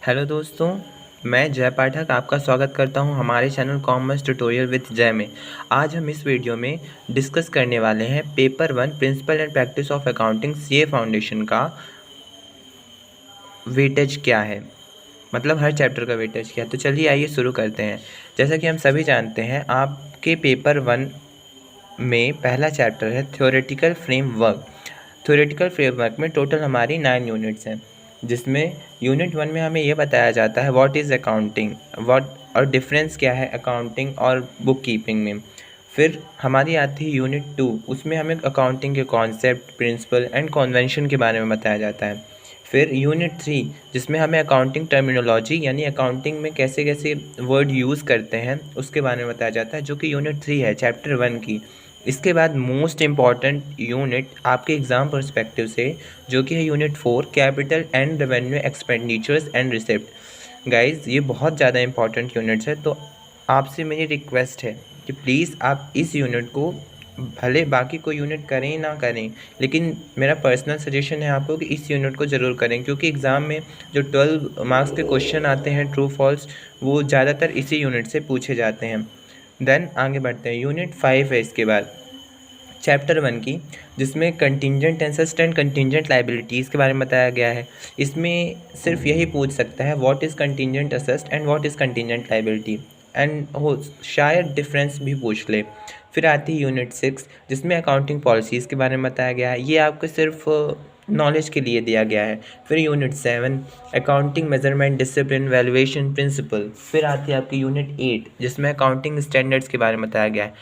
Hello दोस्तों, मैं जय पाठक आपका स्वागत करता हूं हमारे चैनल कॉमर्स ट्यूटोरियल विद जय में। आज हम इस वीडियो में डिस्कस करने वाले हैं paper 1 principle and practice of accounting CA foundation का वेटेज क्या है, मतलब हर चैप्टर का वेटेज क्या है। तो चलिए आइए शुरू करते हैं। जैसा कि हम सभी जानते हैं, आपके पेपर 1 में पहला चैप्टर है थ्योरेटिकल फ्रेमवर्क। थ्योरेटिकल फ्रेमवर्क में टोटल हमारी 9 यूनिट्स हैं, जिसमें यूनिट 1 में हमें ये बताया जाता है व्हाट इज़ अकाउंटिंग, व्हाट और डिफरेंस क्या है अकाउंटिंग और बुक कीपिंग में। फिर हमारी आती है यूनिट 2, उसमें हमें अकाउंटिंग के कॉन्सेप्ट, प्रिंसिपल एंड कन्वेंशन के बारे में बताया जाता है। फिर यूनिट 3, जिसमें हमें अकाउंटिंग टर्मिनोलॉजी यानी अकाउंटिंग में कैसे कैसे वर्ड यूज़ करते हैं उसके बारे में बताया जाता है, जो कि यूनिट 3 है चैप्टर 1 की। इसके बाद मोस्ट इम्पॉर्टेंट यूनिट आपके एग्ज़ाम पर्सपेक्टिव से, जो कि है unit 4 capital and revenue expenditures and receipt. Guys, ये बहुत ज़्यादा इंपॉर्टेंट यूनिट्स है, तो आपसे मेरी रिक्वेस्ट है कि प्लीज़ आप इस यूनिट को, भले बाकी कोई यूनिट करें ना करें, लेकिन मेरा पर्सनल सजेशन है आपको कि इस यूनिट को ज़रूर करें, क्योंकि एग्ज़ाम में जो 12 मार्क्स के क्वेश्चन आते हैं ट्रू फॉल्स, वो ज़्यादातर इसी यूनिट से पूछे जाते हैं। देन आगे बढ़ते हैं, यूनिट 5 है इसके बाद चैप्टर 1 की, जिसमें contingent assets and contingent liabilities के बारे में बताया गया है। इसमें सिर्फ यही पूछ सकता है what is contingent assets and what is contingent liability, and हो शायद डिफरेंस भी पूछ ले। फिर आती है यूनिट 6, जिसमें अकाउंटिंग पॉलिसीज़ के बारे में बताया गया है, ये आपको सिर्फ नॉलेज के लिए दिया गया है। फिर unit 7 accounting measurement discipline valuation principle. फिर आती है आपकी यूनिट 8, जिसमें अकाउंटिंग स्टैंडर्ड्स के बारे में बताया गया है।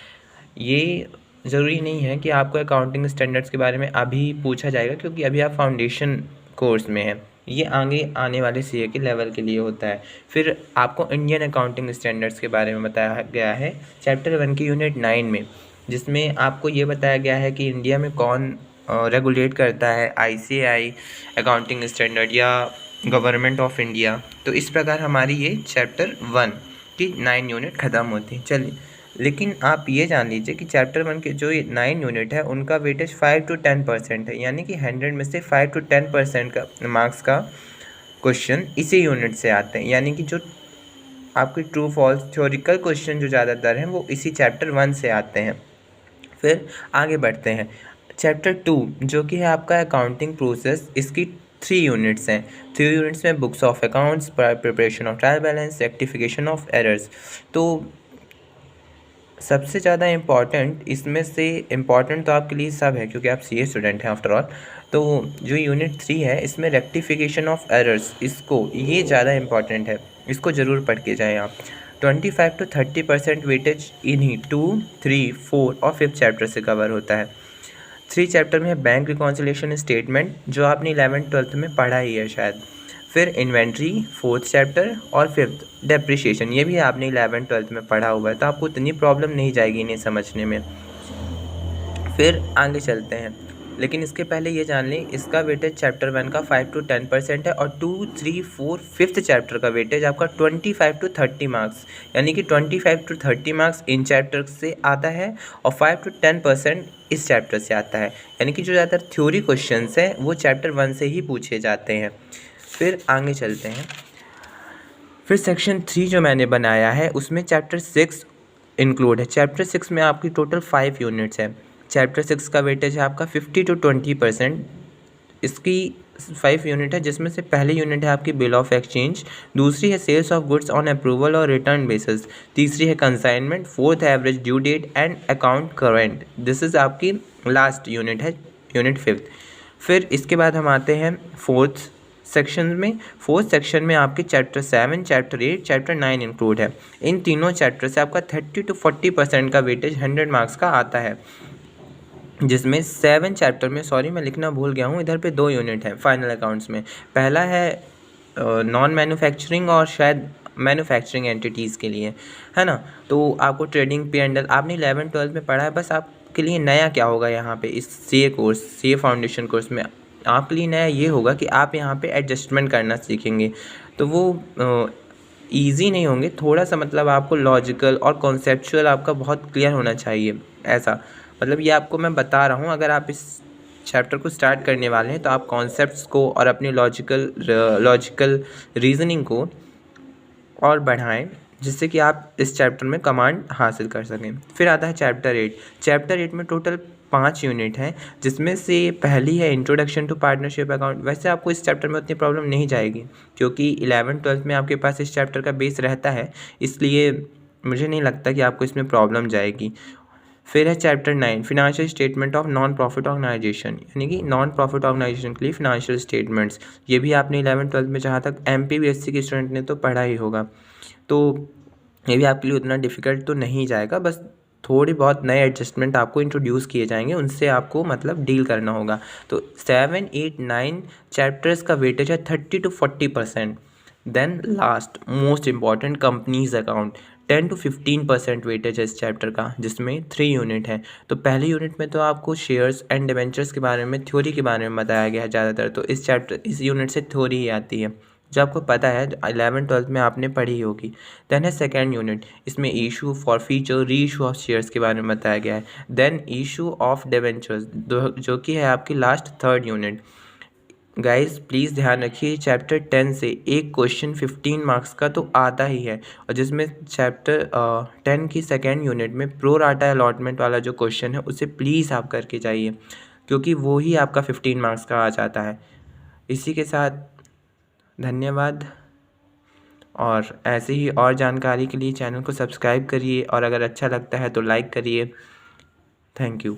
ये ज़रूरी नहीं है कि आपको अकाउंटिंग स्टैंडर्ड्स के बारे में अभी पूछा जाएगा, क्योंकि अभी आप फाउंडेशन कोर्स में हैं, ये आगे आने वाले सीए के लेवल के लिए होता है। फिर आपको इंडियन अकाउंटिंग स्टैंडर्ड्स के बारे में बताया गया है चैप्टर 1 की यूनिट 9 में, जिसमें आपको ये बताया गया है कि इंडिया में कौन रेगुलेट करता है आईसीएआई अकाउंटिंग स्टैंडर्ड या गवर्नमेंट ऑफ इंडिया। तो इस प्रकार हमारी ये चैप्टर 1 की 9 यूनिट ख़त्म होती हैं। चलिए, लेकिन आप ये जान लीजिए कि चैप्टर 1 के जो ये 9 यूनिट है, उनका वेटेज 5 to 10% है, यानी कि 100 में से 5 to 10% का मार्क्स का क्वेश्चन इसी यूनिट से आते हैं, यानी कि जो आपकी ट्रू फॉल्स थ्योरिकल क्वेश्चन जो ज़्यादातर हैं वो इसी चैप्टर 1 से आते हैं। फिर आगे बढ़ते हैं, चैप्टर 2 जो कि है आपका अकाउंटिंग प्रोसेस, इसकी 3 यूनिट्स हैं। 3 यूनिट्स में books of accounts, preparation of trial balance, rectification of errors. तो सबसे ज़्यादा इम्पॉर्टेंट इसमें से, इम्पॉर्टेंट तो आपके लिए सब है क्योंकि आप सीए स्टूडेंट हैं आफ्टर ऑल। तो जो यूनिट 3 है, इसमें रेक्टिफिकेशन ऑफ एरर्स, इसको ये ज़्यादा इम्पॉर्टेंट है, इसको ज़रूर पढ़ के जाएँ आप। 25 to 30% वेटेज इन्हीं 2, 3, 4 और 5th चैप्टर से कवर होता है। 3 चैप्टर में है बैंक रिकॉन्सिलेशन स्टेटमेंट, जो आपने 11th-12th में पढ़ा ही है शायद। फिर इन्वेंट्री 4th चैप्टर, और 5th डेप्रिशिएशन, ये भी आपने 11th-12th में पढ़ा हुआ है, तो आपको इतनी प्रॉब्लम नहीं जाएगी इन्हें समझने में। फिर आगे चलते हैं, लेकिन इसके पहले ये जान लें, इसका वेटेज चैप्टर 1 का 5 to 10% है, और 2, 3, 4, 5th चैप्टर का वेटेज आपका 25 to 30 मार्क्स, यानी कि 25 to 30 मार्क्स इन चैप्टर से आता है, और 5 to 10% इस चैप्टर से आता है, यानी कि जो ज़्यादातर थ्योरी क्वेश्चंस हैं वो चैप्टर 1 से ही पूछे जाते हैं। फिर आगे चलते हैं, फिर सेक्शन 3 जो मैंने बनाया है, उसमें चैप्टर 6 इंक्लूड है। चैप्टर 6 में आपकी टोटल 5 यूनिट्स हैं। चैप्टर 6 का वेटेज है आपका 50 to 20%। इसकी 5 यूनिट है, जिसमें से पहली यूनिट है आपकी बिल ऑफ एक्सचेंज, दूसरी है sales of goods on approval और रिटर्न बेसिस, तीसरी है कंसाइनमेंट, 4th है average due date and account current. This is आपकी लास्ट यूनिट है, यूनिट 5th। फिर इसके बाद हम आते हैं 4th सेक्शन में। 4th सेक्शन में आपके चैप्टर 7, चैप्टर 8, चैप्टर 9 इंक्लूड है। इन तीनों चैप्टर से आपका 30 to 40% का वेटेज 100 मार्क्स का आता है, जिसमें 7 चैप्टर में, सॉरी मैं लिखना भूल गया हूँ, इधर पे 2 यूनिट है फाइनल अकाउंट्स में। पहला है नॉन मैन्युफैक्चरिंग और शायद मैन्युफैक्चरिंग एंटिटीज़ के लिए, है ना। तो आपको ट्रेडिंग P&L आपने 11th-12th में पढ़ा है, बस आपके लिए नया क्या होगा यहाँ पे इस CA course, CA foundation course में आपके लिए नया ये होगा कि आप यहाँ पे एडजस्टमेंट करना सीखेंगे। तो वो ईजी नहीं होंगे, थोड़ा सा मतलब आपको लॉजिकल और कॉन्सेप्चुअल आपका बहुत क्लियर होना चाहिए, ऐसा मतलब ये आपको मैं बता रहा हूँ। अगर आप इस चैप्टर को स्टार्ट करने वाले हैं तो आप कॉन्सेप्ट्स को और अपनी लॉजिकल रीजनिंग को और बढ़ाएं, जिससे कि आप इस चैप्टर में कमांड हासिल कर सकें। फिर आता है चैप्टर 8। चैप्टर 8 में टोटल 5 यूनिट हैं, जिसमें से पहली है इंट्रोडक्शन टू पार्टनरशिप अकाउंट। वैसे आपको इस चैप्टर में उतनी प्रॉब्लम नहीं जाएगी, क्योंकि 11th-12th में आपके पास इस चैप्टर का बेस रहता है, इसलिए मुझे नहीं लगता कि आपको इसमें प्रॉब्लम जाएगी। फिर है chapter 9 financial statement of non profit organisation, यानी कि नॉन प्रॉफिट ऑर्गेनाइजेशन के लिए फिनेंशियल स्टेटमेंट्स। ये भी आपने 11th-12th में, जहाँ तक MPBSC के स्टूडेंट ने तो पढ़ा ही होगा, तो ये भी आपके लिए उतना डिफ़िकल्ट तो नहीं जाएगा। बस थोड़ी बहुत नए एडजस्टमेंट आपको इंट्रोड्यूस किए जाएंगे, उनसे आपको मतलब डील करना होगा। तो 7, 8, 9 चैप्टर्स का वेटेज है 30 to 40%। Then last most important companies account, 10 to 15% weightage है इस चैप्टर का, जिसमें 3 यूनिट हैं। तो पहले यूनिट में तो आपको शेयर्स एंड डिबेंचर्स के बारे में, थ्योरी के बारे में बताया गया है ज़्यादातर। तो इस यूनिट से थ्योरी ही आती है, जो आपको पता है, 11th-12th में आपने पढ़ी होगी। देन है सेकेंड यूनिट, इसमें इशू फॉर फीचर री इशू ऑफ शेयर्स के बारे में बताया गया है। देन इशू ऑफ डिबेंचर्स, जो कि है आपकी last third unit. Guys please ध्यान रखिए, चैप्टर 10 से एक क्वेश्चन 15 मार्क्स का तो आता ही है, और जिसमें चैप्टर 10 की सेकेंड यूनिट में प्रो राटा अलॉटमेंट वाला जो क्वेश्चन है, उसे प्लीज़ आप करके जाइए, क्योंकि वो ही आपका 15 मार्क्स का आ जाता है। इसी के साथ धन्यवाद, और ऐसे ही और जानकारी के लिए चैनल को सब्सक्राइब करिए, और अगर अच्छा लगता है तो लाइक करिए। Thank you.